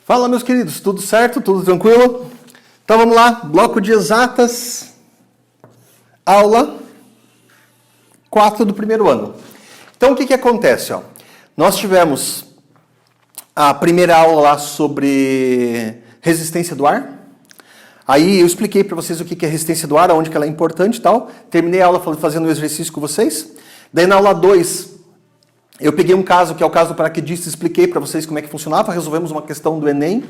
Fala, meus queridos, tudo certo? Tudo tranquilo? Então vamos lá, bloco de exatas, aula 4 do primeiro ano. Então o que acontece? Nós tivemos a primeira aula lá sobre resistência do ar. Aí eu expliquei para vocês o que é resistência do ar, aonde que ela é importante e tal. Terminei a aula fazendo o exercício com vocês. Daí na aula 2, eu peguei um caso, que é o caso do paraquedista, expliquei para vocês como é que funcionava, resolvemos uma questão do Enem.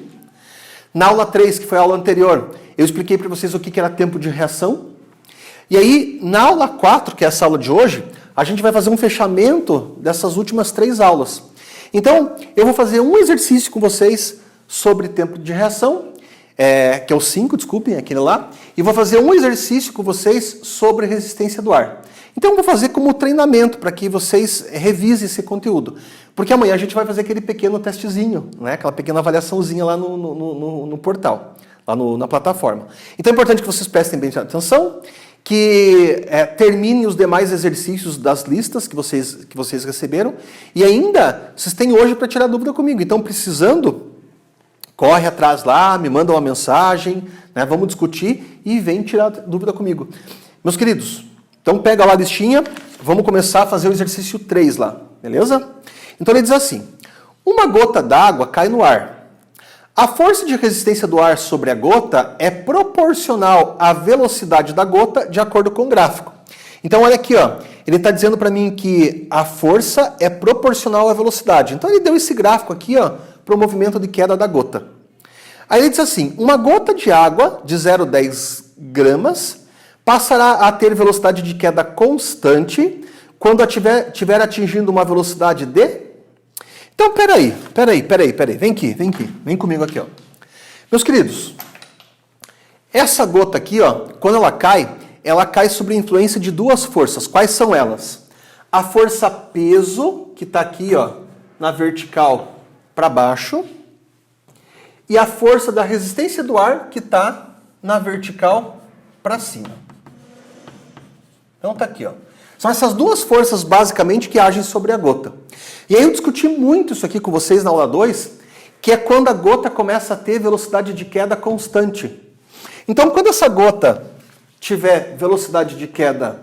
Na aula 3, que foi a aula anterior, eu expliquei para vocês o que era tempo de reação. E aí, na aula 4, que é essa aula de hoje, a gente vai fazer um fechamento dessas últimas 3 aulas. Então, eu vou fazer um exercício com vocês sobre tempo de reação, que é o 5, desculpem, aquele lá, e vou fazer um exercício com vocês sobre resistência do ar. Então, eu vou fazer como treinamento para que vocês revisem esse conteúdo. Porque amanhã a gente vai fazer aquele pequeno testezinho, né? Aquela pequena avaliaçãozinha lá no portal, lá na plataforma. Então, é importante que vocês prestem bem atenção, que terminem os demais exercícios das listas que vocês receberam. E ainda, vocês têm hoje para tirar dúvida comigo. Então, precisando, corre atrás lá, me manda uma mensagem, né? Vamos discutir e vem tirar dúvida comigo. Meus queridos, então pega lá a listinha, vamos começar a fazer o exercício 3 lá, beleza? Então ele diz assim, uma gota d'água cai no ar. A força de resistência do ar sobre a gota é proporcional à velocidade da gota de acordo com o gráfico. Então olha aqui, ele está dizendo para mim que a força é proporcional à velocidade. Então ele deu esse gráfico aqui para o movimento de queda da gota. Aí ele diz assim, uma gota de água de 0,10 gramas passará a ter velocidade de queda constante quando estiver atingindo uma velocidade de... Então, peraí. Vem aqui. Vem comigo aqui, Meus queridos, essa gota aqui, quando ela cai sob a influência de 2 forças. Quais são elas? A força peso, que está aqui, na vertical para baixo, e a força da resistência do ar, que está na vertical para cima. Então tá aqui, São essas 2 forças, basicamente, que agem sobre a gota. E aí eu discuti muito isso aqui com vocês na aula 2, que é quando a gota começa a ter velocidade de queda constante. Então, quando essa gota tiver velocidade de queda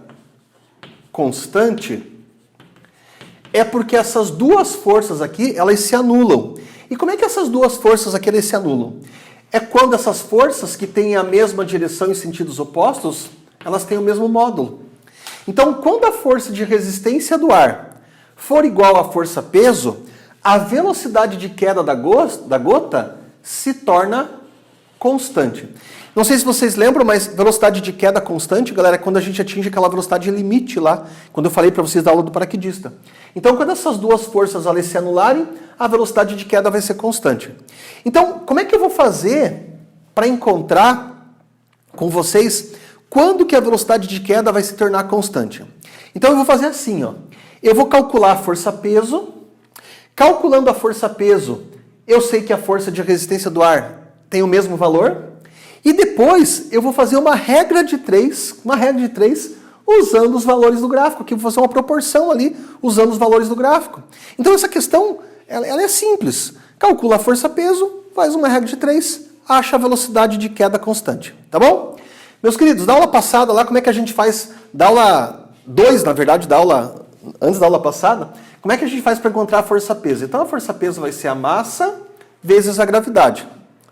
constante, é porque essas 2 forças aqui, elas se anulam. E como é que essas 2 forças aqui, elas se anulam? É quando essas forças que têm a mesma direção em sentidos opostos, elas têm o mesmo módulo. Então, quando a força de resistência do ar for igual à força peso, a velocidade de queda da gota se torna constante. Não sei se vocês lembram, mas velocidade de queda constante, galera, é quando a gente atinge aquela velocidade limite lá, quando eu falei para vocês da aula do paraquedista. Então, quando essas 2 forças ali se anularem, a velocidade de queda vai ser constante. Então, como é que eu vou fazer para encontrar com vocês quando que a velocidade de queda vai se tornar constante? Então eu vou fazer assim, Eu vou calcular a força-peso. Calculando a força-peso, eu sei que a força de resistência do ar tem o mesmo valor. E depois eu vou fazer uma regra de 3, usando os valores do gráfico. Aqui eu vou fazer uma proporção ali, usando os valores do gráfico. Então essa questão, ela é simples. Calcula a força-peso, faz uma regra de 3, acha a velocidade de queda constante. Tá bom? Meus queridos, da aula passada lá, como é que a gente faz, da aula 2, na verdade, antes da aula passada, como é que a gente faz para encontrar a força-peso? Então a força-peso vai ser a massa vezes a gravidade,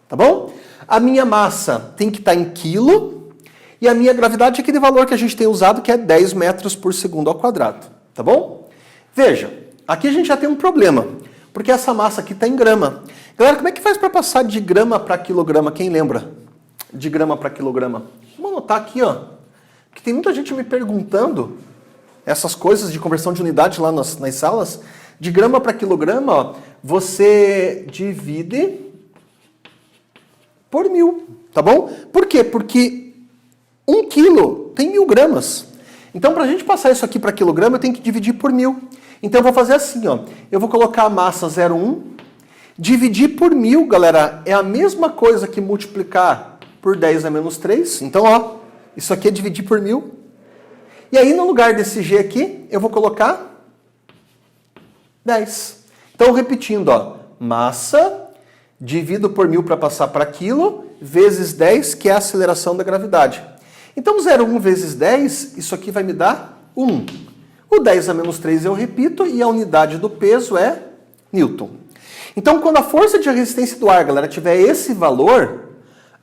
tá bom? A minha massa tem que estar em quilo e a minha gravidade é aquele valor que a gente tem usado, que é 10 metros por segundo ao quadrado, tá bom? Veja, aqui a gente já tem um problema, porque essa massa aqui está em grama. Galera, como é que faz para passar de grama para quilograma? Quem lembra? De grama para quilograma. Vamos anotar aqui, porque tem muita gente me perguntando essas coisas de conversão de unidade lá nas salas. De grama para quilograma, você divide por 1000, tá bom? Por quê? Porque 1 quilo tem 1000 gramas. Então, para a gente passar isso aqui para quilograma, eu tenho que dividir por 1000. Então, eu vou fazer assim, Eu vou colocar a massa 0,1. Dividir por 1000, galera, é a mesma coisa que multiplicar por 10 a menos 3. Então, isso aqui é dividir por 1000. E aí, no lugar desse G aqui, eu vou colocar 10. Então, repetindo, massa divido por 1000 para passar para quilo, vezes 10, que é a aceleração da gravidade. Então, 0,1 vezes 10, isso aqui vai me dar 1. O 10 a menos 3 eu repito, e a unidade do peso é Newton. Então, quando a força de resistência do ar, galera, tiver esse valor,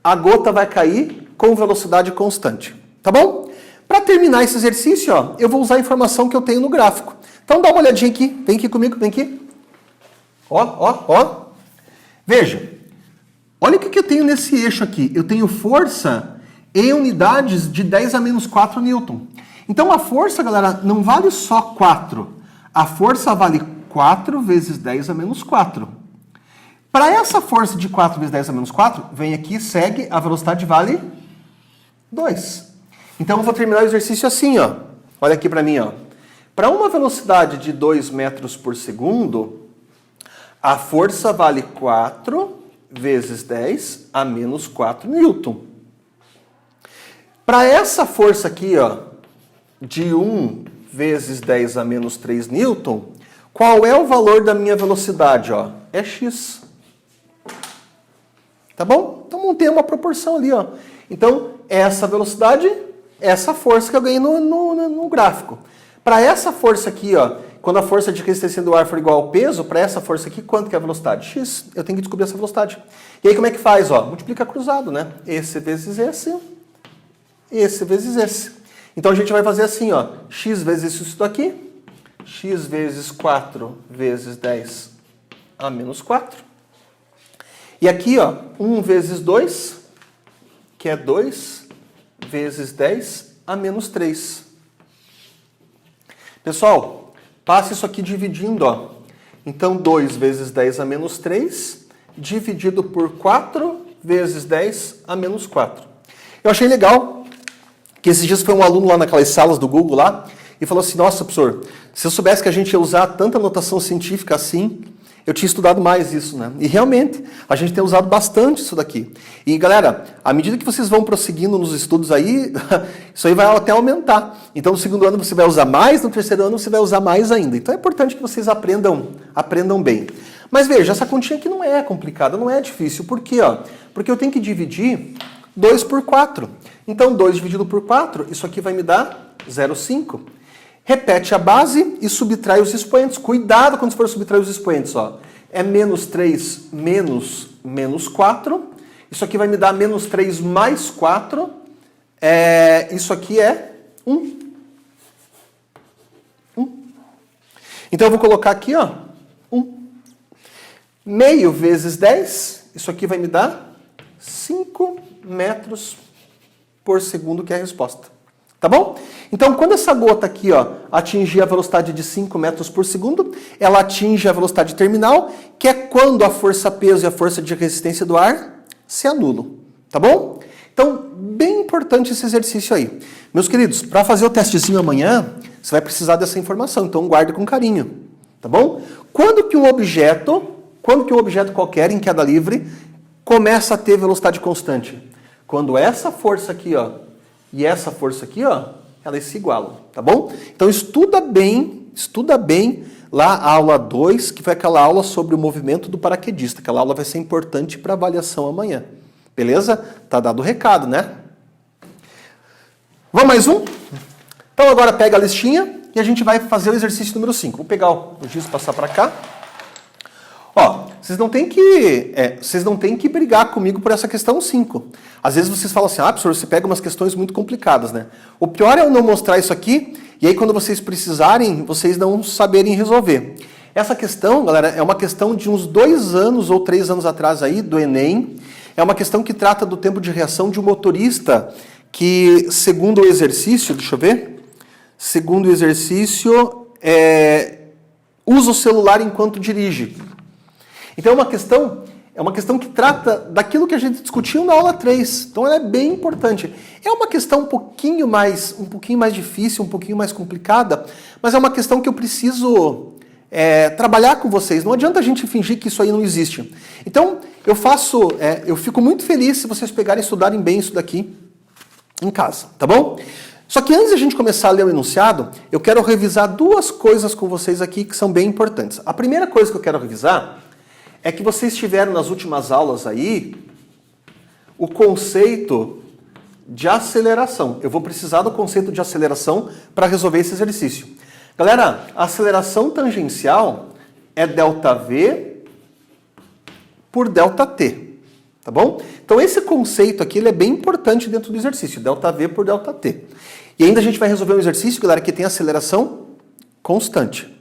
a gota vai cair com velocidade constante. Tá bom? Para terminar esse exercício, ó, eu vou usar a informação que eu tenho no gráfico. Então, dá uma olhadinha aqui. Vem aqui comigo, vem aqui. Ó. Veja. Olha o que eu tenho nesse eixo aqui. Eu tenho força em unidades de 10 a menos 4 newton. Então, a força, galera, não vale só 4. A força vale 4 vezes 10 a menos 4. Para essa força de 4 vezes 10 a menos 4, vem aqui, segue, a velocidade vale 2. Então, eu vou terminar o exercício assim, ó. Olha aqui para mim, ó. Para uma velocidade de 2 metros por segundo, a força vale 4 vezes 10 a menos 4 newton. Para essa força aqui, ó, de 1 vezes 10 a menos 3 newton, qual é o valor da minha velocidade, ó? É x. Tá bom? Então, montei uma proporção ali, ó. Então, essa velocidade, essa força que eu ganhei no gráfico. Para essa força aqui, ó, quando a força de resistência do ar for igual ao peso, para essa força aqui, quanto que é a velocidade? X. Eu tenho que descobrir essa velocidade. E aí, como é que faz? Ó, multiplica cruzado, né? Esse vezes esse vezes esse. Então, a gente vai fazer assim, ó. X vezes isso daqui. X vezes 4 vezes 10 a menos 4. E aqui, ó, 1 vezes 2, que é 2 vezes 10 a menos 3. Pessoal, passe isso aqui dividindo, ó. Então, 2 vezes 10 a menos 3, dividido por 4 vezes 10 a menos 4. Eu achei legal que esses dias foi um aluno lá naquelas salas do Google lá, e falou assim, nossa, professor, se eu soubesse que a gente ia usar tanta notação científica assim, eu tinha estudado mais isso, né? E realmente, a gente tem usado bastante isso daqui. E galera, à medida que vocês vão prosseguindo nos estudos aí, isso aí vai até aumentar. Então, no segundo ano você vai usar mais, no terceiro ano você vai usar mais ainda. Então, é importante que vocês aprendam bem. Mas veja, essa continha aqui não é complicada, não é difícil. Por quê? Ó? Porque eu tenho que dividir 2 por 4. Então, 2 dividido por 4, isso aqui vai me dar 0,5. Repete a base e subtrai os expoentes. Cuidado quando for subtrair os expoentes. Ó. É menos 3 menos 4. Isso aqui vai me dar menos 3 mais 4. Isso aqui é 1. Então eu vou colocar aqui, ó, 1. Meio vezes 10. Isso aqui vai me dar 5 metros por segundo, que é a resposta. Tá bom? Então, quando essa gota aqui, ó, atingir a velocidade de 5 metros por segundo, ela atinge a velocidade terminal, que é quando a força-peso e a força de resistência do ar se anulam. Tá bom? Então, bem importante esse exercício aí. Meus queridos, para fazer o testezinho amanhã, você vai precisar dessa informação, então guarde com carinho. Tá bom? Quando que um objeto qualquer em queda livre começa a ter velocidade constante? Quando essa força aqui, ó, e essa força aqui, ó, elas se igualam, tá bom? Então estuda bem lá a aula 2, que foi aquela aula sobre o movimento do paraquedista. Aquela aula vai ser importante para avaliação amanhã. Beleza? Tá dado o recado, né? Vamos mais um? Então agora pega a listinha e a gente vai fazer o exercício número 5. Vou pegar o giz e passar para cá. Ó, vocês não têm que brigar comigo por essa questão 5. Às vezes vocês falam assim, professor, você pega umas questões muito complicadas, né? O pior é eu não mostrar isso aqui, e aí quando vocês precisarem, vocês não saberem resolver. Essa questão, galera, é uma questão de uns 2 anos ou 3 anos atrás aí, do Enem. É uma questão que trata do tempo de reação de um motorista que, segundo o exercício, deixa eu ver, segundo o exercício, usa o celular enquanto dirige. Então é uma questão que trata daquilo que a gente discutiu na aula 3. Então ela é bem importante. É uma questão um pouquinho mais difícil, um pouquinho mais complicada, mas é uma questão que eu preciso trabalhar com vocês. Não adianta a gente fingir que isso aí não existe. Então eu fico muito feliz se vocês pegarem e estudarem bem isso daqui em casa, tá bom? Só que antes de a gente começar a ler o enunciado, eu quero revisar 2 coisas com vocês aqui que são bem importantes. A primeira coisa que eu quero revisar é que vocês tiveram nas últimas aulas aí o conceito de aceleração. Eu vou precisar do conceito de aceleração para resolver esse exercício. Galera, a aceleração tangencial é ΔV por ΔT, tá bom? Então esse conceito aqui ele é bem importante dentro do exercício, ΔV por ΔT. E ainda a gente vai resolver um exercício, galera, que tem aceleração constante,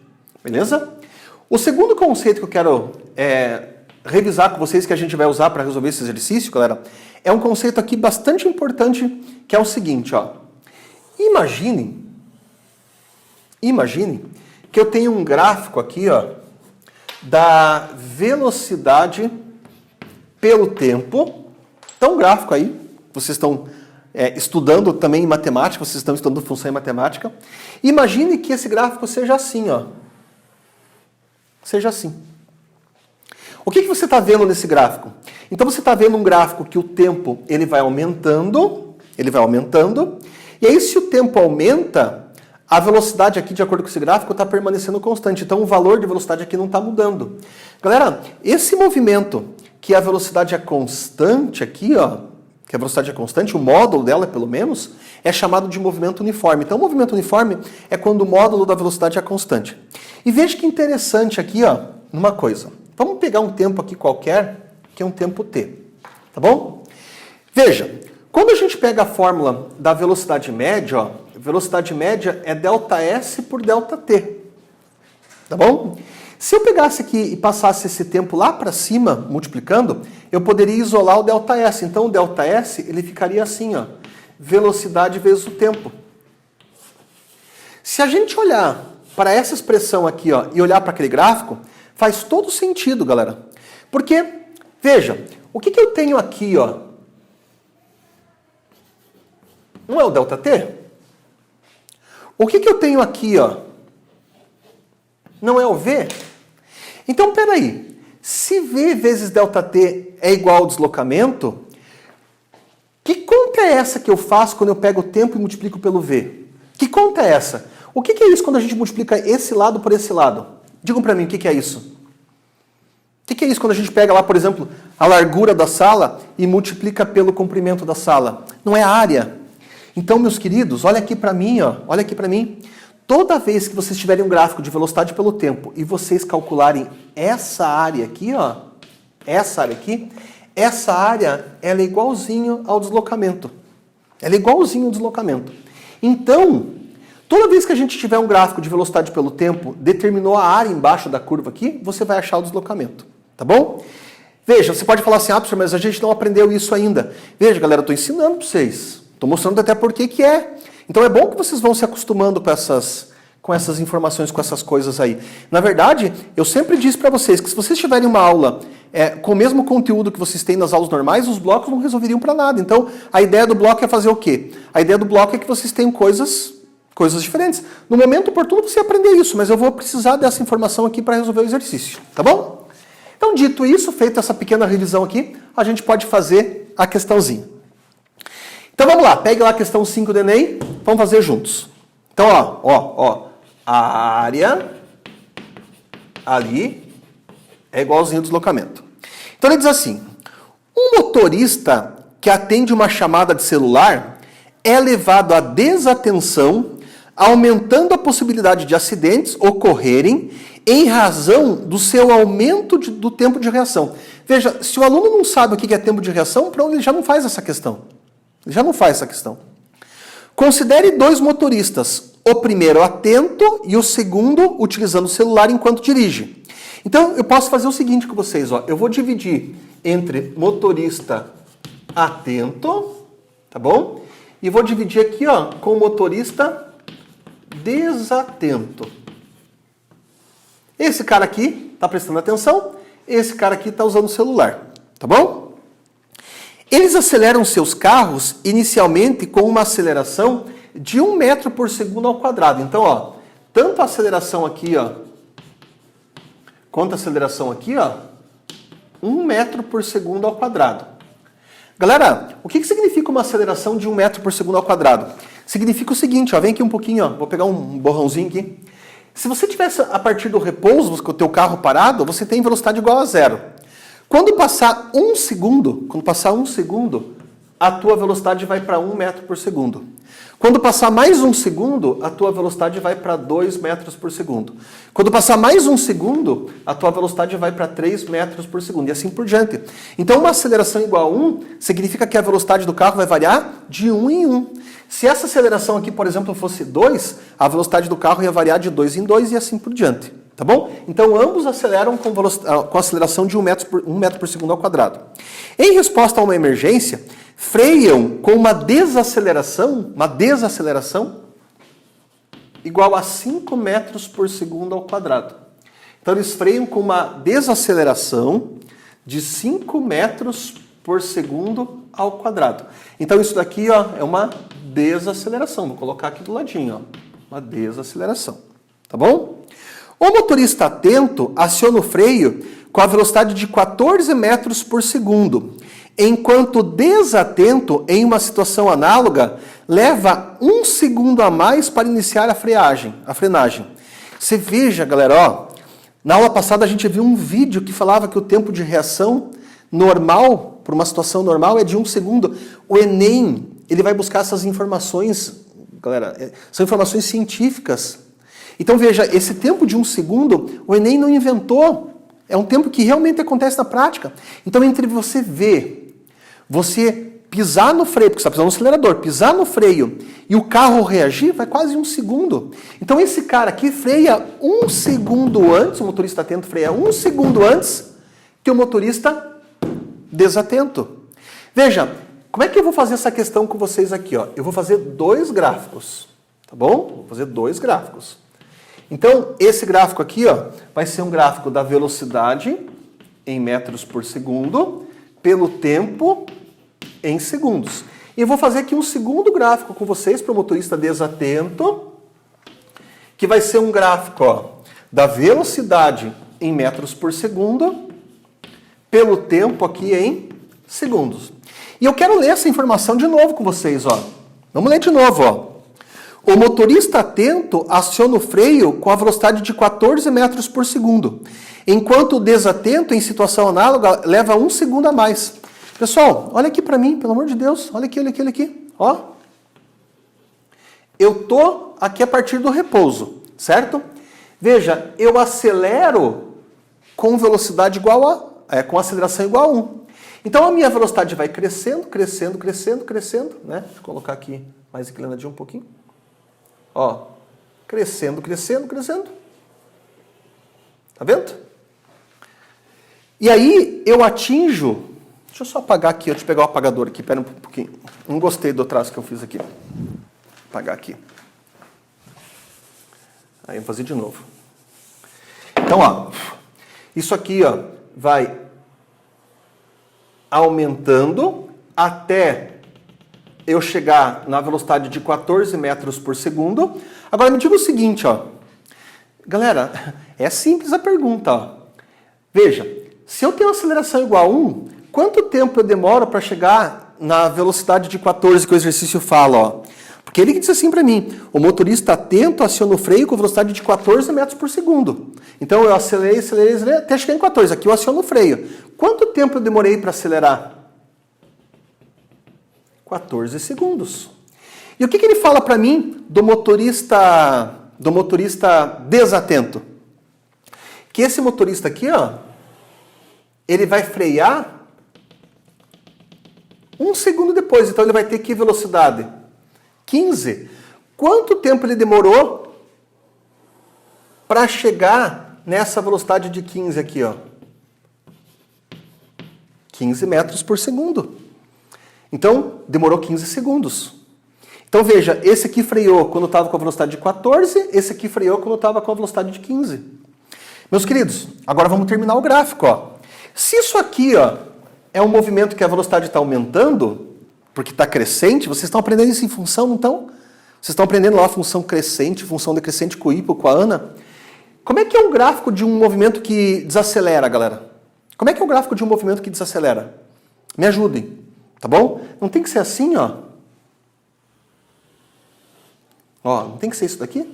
beleza? O segundo conceito que eu quero revisar com vocês, que a gente vai usar para resolver esse exercício, galera, é um conceito aqui bastante importante, que é o seguinte, ó. Imagine que eu tenho um gráfico aqui, ó, da velocidade pelo tempo. Então, um gráfico aí, vocês estão estudando também em matemática, vocês estão estudando função em matemática. Imagine que esse gráfico seja assim, ó. Seja assim. O que você está vendo nesse gráfico? Então você está vendo um gráfico que o tempo ele vai aumentando, e aí se o tempo aumenta, a velocidade aqui, de acordo com esse gráfico, está permanecendo constante. Então o valor de velocidade aqui não está mudando. Galera, esse movimento que a velocidade é constante aqui, ó, que a velocidade é constante, o módulo dela, pelo menos, é chamado de movimento uniforme. Então, o movimento uniforme é quando o módulo da velocidade é constante. E veja que interessante aqui, ó, numa coisa. Vamos pegar um tempo aqui qualquer, que é um tempo t, tá bom? Veja, quando a gente pega a fórmula da velocidade média, ó, velocidade média é ΔS por ΔT, tá bom? Se eu pegasse aqui e passasse esse tempo lá para cima, multiplicando, eu poderia isolar o ΔS. Então, o ΔS ele ficaria assim, ó, velocidade vezes o tempo. Se a gente olhar para essa expressão aqui, ó, e olhar para aquele gráfico, faz todo sentido, galera. Porque, veja, o que eu tenho aqui, ó? Não é o ΔT? O que eu tenho aqui, ó? Não é o V? Então, peraí, se V vezes ΔT é igual ao deslocamento, que conta é essa que eu faço quando eu pego o tempo e multiplico pelo V? Que conta é essa? O que é isso quando a gente multiplica esse lado por esse lado? Digam para mim, o que é isso? O que é isso quando a gente pega lá, por exemplo, a largura da sala e multiplica pelo comprimento da sala? Não é a área. Então, meus queridos, olha aqui para mim, ó, olha aqui para mim. Toda vez que vocês tiverem um gráfico de velocidade pelo tempo e vocês calcularem essa área aqui, ó, essa área, ela é igualzinho ao deslocamento. Ela é igualzinho ao deslocamento. Então, toda vez que a gente tiver um gráfico de velocidade pelo tempo, determinou a área embaixo da curva aqui, você vai achar o deslocamento, tá bom? Veja, você pode falar assim, professor, mas a gente não aprendeu isso ainda. Veja, galera, eu estou ensinando para vocês. Estou mostrando até por que é. Então é bom que vocês vão se acostumando com essas informações, com essas coisas aí. Na verdade, eu sempre disse para vocês que se vocês tiverem uma aula com o mesmo conteúdo que vocês têm nas aulas normais, os blocos não resolveriam para nada. Então, a ideia do bloco é fazer o quê? A ideia do bloco é que vocês tenham coisas diferentes. No momento oportuno você aprender isso, mas eu vou precisar dessa informação aqui para resolver o exercício, tá bom? Então, dito isso, feita essa pequena revisão aqui, a gente pode fazer a questãozinha. Então vamos lá, pegue lá a questão 5 do Enem, vamos fazer juntos. Então, ó, a área ali é igualzinho ao deslocamento. Então ele diz assim, um motorista que atende uma chamada de celular é levado à desatenção, aumentando a possibilidade de acidentes ocorrerem em razão do seu aumento do tempo de reação. Veja, se o aluno não sabe o que é tempo de reação, pronto, ele já não faz essa questão. Ele já não faz essa questão. Considere dois motoristas, o primeiro atento e o segundo utilizando o celular enquanto dirige. Então, eu posso fazer o seguinte com vocês, ó. Eu vou dividir entre motorista atento, tá bom? E vou dividir aqui, ó, com motorista desatento. Esse cara aqui está prestando atenção, esse cara aqui está usando o celular, tá bom? Eles aceleram seus carros inicialmente com uma aceleração de 1 metro por segundo ao quadrado. Então, ó, tanto a aceleração aqui, ó, quanto a aceleração aqui, ó, 1 metro por segundo ao quadrado. Galera, o que significa uma aceleração de 1 metro por segundo ao quadrado? Significa o seguinte, ó, vem aqui um pouquinho, ó, vou pegar um borrãozinho aqui. Se você tivesse a partir do repouso, com o teu carro parado, você tem velocidade igual a zero. Quando passar um segundo, a tua velocidade vai para 1 metro por segundo. Quando passar mais um segundo, a tua velocidade vai para 2 metros por segundo. Quando passar mais um segundo, a tua velocidade vai para 3 metros por segundo, e assim por diante. Então, uma aceleração igual a 1 significa que a velocidade do carro vai variar de 1 em 1. Se essa aceleração aqui, por exemplo, fosse 2, a velocidade do carro ia variar de 2 em 2 e assim por diante. Tá bom? Então, ambos aceleram com aceleração de 1 metro por segundo ao quadrado. Em resposta a uma emergência, freiam com uma desaceleração igual a 5 metros por segundo ao quadrado. Então, eles freiam com uma desaceleração de 5 metros por segundo ao quadrado. Então, isso daqui ó, é uma desaceleração. Vou colocar aqui do ladinho. Ó, uma desaceleração. Tá bom? O motorista atento aciona o freio com a velocidade de 14 metros por segundo, enquanto desatento, em uma situação análoga, leva 1 segundo a mais para iniciar a frenagem. Você veja, galera, ó, na aula passada a gente viu um vídeo que falava que o tempo de reação normal, para uma situação normal, é de 1 segundo. O Enem, ele vai buscar essas informações, galera, são informações científicas. Então veja, esse tempo de 1 segundo, o Enem não inventou. É um tempo que realmente acontece na prática. Então, entre você ver, você pisar no freio, porque você está pisando no acelerador, pisar no freio e o carro reagir, vai quase 1 segundo. Então, esse cara aqui freia 1 segundo antes, o motorista atento freia 1 segundo antes que o motorista desatento. Veja, como é que eu vou fazer essa questão com vocês aqui? Ó? Eu vou fazer 2 gráficos, tá bom? Vou fazer 2 gráficos. Então, esse gráfico aqui ó, vai ser um gráfico da velocidade em metros por segundo pelo tempo em segundos. E eu vou fazer aqui um segundo gráfico com vocês para o motorista desatento, que vai ser um gráfico ó, da velocidade em metros por segundo pelo tempo aqui em segundos. E eu quero ler essa informação de novo com vocês. Ó. Vamos ler de novo. Ó. O motorista atento aciona o freio com a velocidade de 14 metros por segundo, enquanto o desatento, em situação análoga, leva 1 segundo a mais. Pessoal, olha aqui para mim, pelo amor de Deus. Olha aqui, olha aqui, olha aqui. Ó. Eu tô aqui a partir do repouso, certo? Veja, eu acelero com velocidade igual com aceleração igual a 1. Então a minha velocidade vai crescendo, crescendo, crescendo, crescendo, né? Deixa eu colocar aqui mais inclinadinho um pouquinho. Ó, crescendo, crescendo, crescendo. Tá vendo? E aí eu atinjo... Deixa eu só apagar aqui, deixa eu pegar o apagador aqui, pera um pouquinho. Não gostei do traço que eu fiz aqui. Vou apagar aqui. Aí eu vou fazer de novo. Então, ó, isso aqui, ó, vai aumentando até eu chegar na velocidade de 14 metros por segundo. Agora me diga o seguinte, ó. Galera, é simples a pergunta, ó. Veja, se eu tenho uma aceleração igual a 1, quanto tempo eu demoro para chegar na velocidade de 14 que o exercício fala, ó? Porque ele disse assim para mim, o motorista atento aciona o freio com velocidade de 14 metros por segundo. Então eu acelerei até chegar em 14. Aqui eu aciono o freio. Quanto tempo eu demorei para acelerar? 14 segundos. E o que ele fala para mim do motorista desatento? Que esse motorista aqui, ó, ele vai frear 1 segundo depois. Então ele vai ter que velocidade? 15. Quanto tempo ele demorou para chegar nessa velocidade de 15 aqui, ó? 15 metros por segundo. Então, demorou 15 segundos. Então, veja, esse aqui freou quando estava com a velocidade de 14, esse aqui freou quando estava com a velocidade de 15. Meus queridos, agora vamos terminar o gráfico. Ó. Se isso aqui ó, é um movimento que a velocidade está aumentando, porque está crescente, vocês estão aprendendo isso em função, não estão? Vocês estão aprendendo lá a função crescente, função decrescente com o Ipo, com a Ana. Como é que é um gráfico de um movimento que desacelera, galera? Como é que é o gráfico de um movimento que desacelera? Me ajudem, tá bom? Não tem que ser assim, ó. Ó, não tem que ser isso daqui?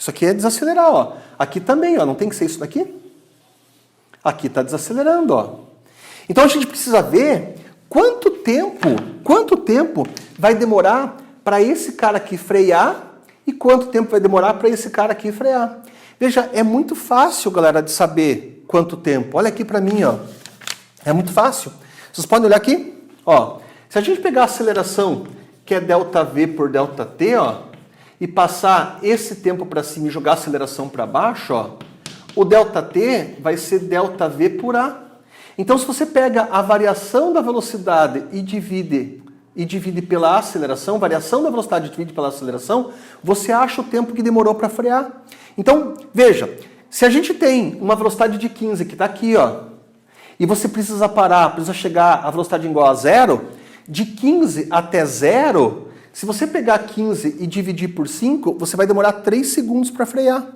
Isso aqui é desacelerar, ó. Aqui também, ó, não tem que ser isso daqui? Aqui está desacelerando, ó. Então a gente precisa ver quanto tempo vai demorar para esse cara aqui frear e quanto tempo vai demorar para esse cara aqui frear. Veja, é muito fácil, galera, de saber quanto tempo. Olha aqui para mim, ó. É muito fácil. Vocês podem olhar aqui, ó. Se a gente pegar a aceleração, que é ΔV por ΔT, ó, e passar esse tempo para cima e jogar a aceleração para baixo, ó, o ΔT vai ser ΔV por A. Então, se você pega a variação da velocidade e divide pela aceleração, variação da velocidade divide pela aceleração, você acha o tempo que demorou para frear. Então, veja, se a gente tem uma velocidade de 15, que está aqui, ó, e você precisa parar, precisa chegar a velocidade igual a zero, de 15 até zero, se você pegar 15 e dividir por 5, você vai demorar 3 segundos para frear.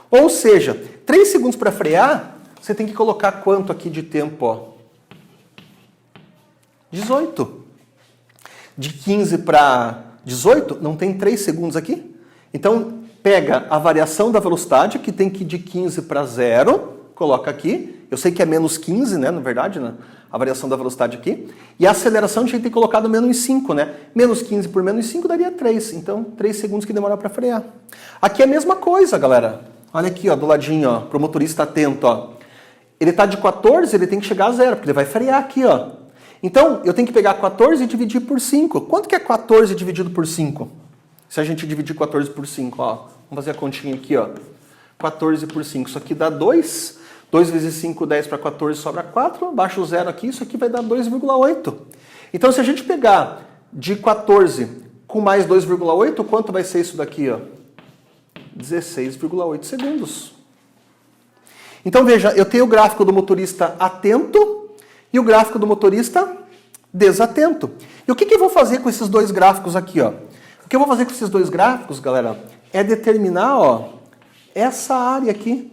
Ou seja, 3 segundos para frear, você tem que colocar quanto aqui de tempo? Ó? 18. De 15 para 18, não tem 3 segundos aqui? Então, pega a variação da velocidade, que tem que ir de 15 para 0, coloca aqui. Eu sei que é menos 15, né, na verdade, né? A variação da velocidade aqui. E a aceleração a gente tem que colocar menos 5, né? Menos 15 por menos 5 daria 3. Então, 3 segundos que demora para frear. Aqui é a mesma coisa, galera. Olha aqui, ó, do ladinho, ó, para o motorista atento, ó. Ele está de 14, ele tem que chegar a 0, porque ele vai frear aqui, ó. Então, eu tenho que pegar 14 e dividir por 5. Quanto que é 14 dividido por 5? Se a gente dividir 14 por 5, ó. Vamos fazer a continha aqui, ó. 14 por 5. Isso aqui dá 2. 2 vezes 5, 10 para 14 sobra 4. Baixa o 0 aqui, isso aqui vai dar 2,8. Então, se a gente pegar de 14 com mais 2,8, quanto vai ser isso daqui, ó? 16,8 segundos. Então, veja, eu tenho o gráfico do motorista atento e o gráfico do motorista desatento. E o que eu vou fazer com esses dois gráficos aqui, ó? O que eu vou fazer com esses dois gráficos, galera, é determinar, ó, essa área aqui.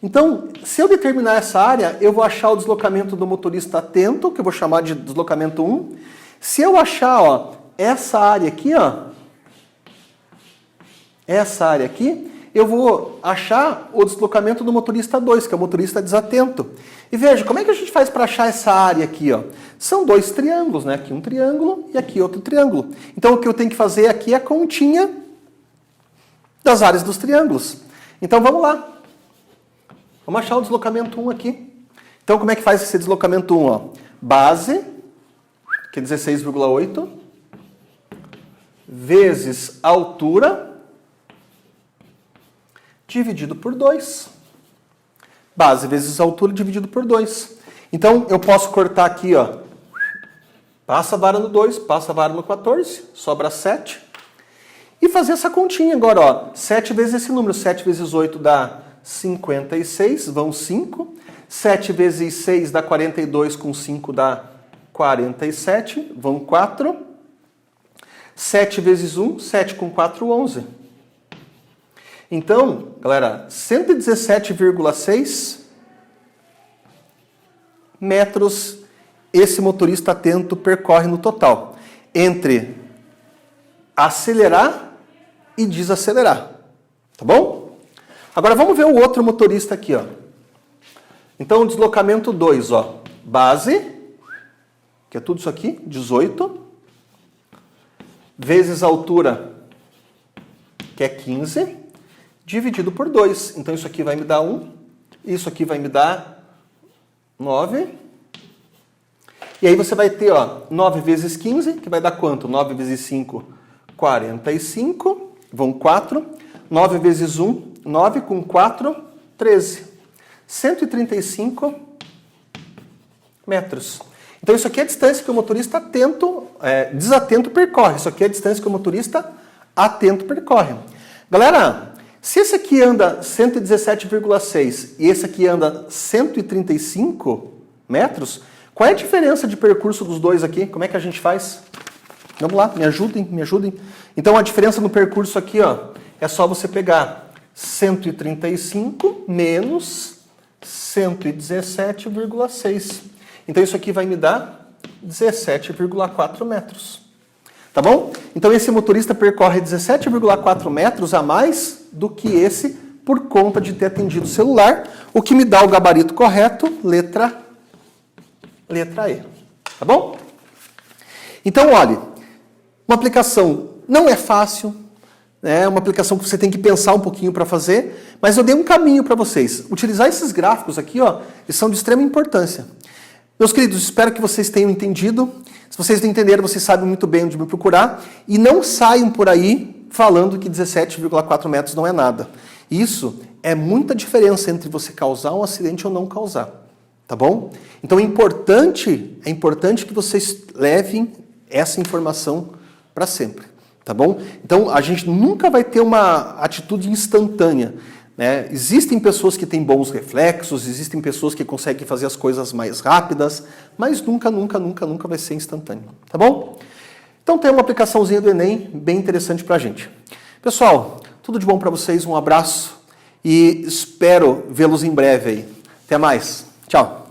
Então, se eu determinar essa área, eu vou achar o deslocamento do motorista atento, que eu vou chamar de deslocamento 1. Se eu achar, ó, essa área aqui, ó, essa área aqui, eu vou achar o deslocamento do motorista 2, que é o motorista desatento. E veja, como é que a gente faz para achar essa área aqui, ó? São dois triângulos, né? Aqui um triângulo e aqui outro triângulo. Então, o que eu tenho que fazer aqui é a continha das áreas dos triângulos. Então, vamos lá. Vamos achar o deslocamento 1 aqui. Então, como é que faz esse deslocamento 1? Ó? Base, que é 16,8, vezes altura, dividido por 2. Base vezes altura dividido por 2. Então, eu posso cortar aqui, ó. Passa a vara no 2, passa a vara no 14, sobra 7. E fazer essa continha agora, ó. 7 vezes esse número, 7 vezes 8 dá 56, vão 5. 7 vezes 6 dá 42, com 5 dá 47, vão 4. 7 vezes 1, 7 com 4, 11. Então, galera, 117,6 metros esse motorista atento percorre no total, entre acelerar e desacelerar. Tá bom? Agora vamos ver o outro motorista aqui, ó. Então, deslocamento 2, ó. Base, que é tudo isso aqui, 18, vezes altura, que é 15, dividido por 2. Então, isso aqui vai me dar 1, isso aqui vai me dar 9. E aí você vai ter, ó, 9 vezes 15, que vai dar quanto? 9 vezes 5, 45, vão 4. 9 vezes 1, 9 com 4, 13. 135 metros. Então, isso aqui é a distância que o motorista desatento percorre. Isso aqui é a distância que o motorista atento percorre. Galera, se esse aqui anda 117,6 e esse aqui anda 135 metros, qual é a diferença de percurso dos dois aqui? Como é que a gente faz? Vamos lá, me ajudem, me ajudem. Então, a diferença no percurso aqui, ó, é só você pegar 135 menos 117,6. Então, isso aqui vai me dar 17,4 metros. Tá bom? Então, esse motorista percorre 17,4 metros a mais do que esse por conta de ter atendido o celular, o que me dá o gabarito correto, letra E. Tá bom? Então, olhe, uma aplicação não é fácil, é uma aplicação que você tem que pensar um pouquinho para fazer, mas eu dei um caminho para vocês. Utilizar esses gráficos aqui, ó, eles são de extrema importância. Meus queridos, espero que vocês tenham entendido. Se vocês não entenderam, vocês sabem muito bem onde me procurar. E não saiam por aí falando que 17,4 metros não é nada. Isso é muita diferença entre você causar um acidente ou não causar. Tá bom? Então é importante que vocês levem essa informação para sempre. Tá bom? Então a gente nunca vai ter uma atitude instantânea. Né? Existem pessoas que têm bons reflexos, existem pessoas que conseguem fazer as coisas mais rápidas, mas nunca vai ser instantâneo. Tá bom? Então tem uma aplicaçãozinha do Enem bem interessante para a gente. Pessoal, tudo de bom para vocês, um abraço e espero vê-los em breve aí. Até mais. Tchau.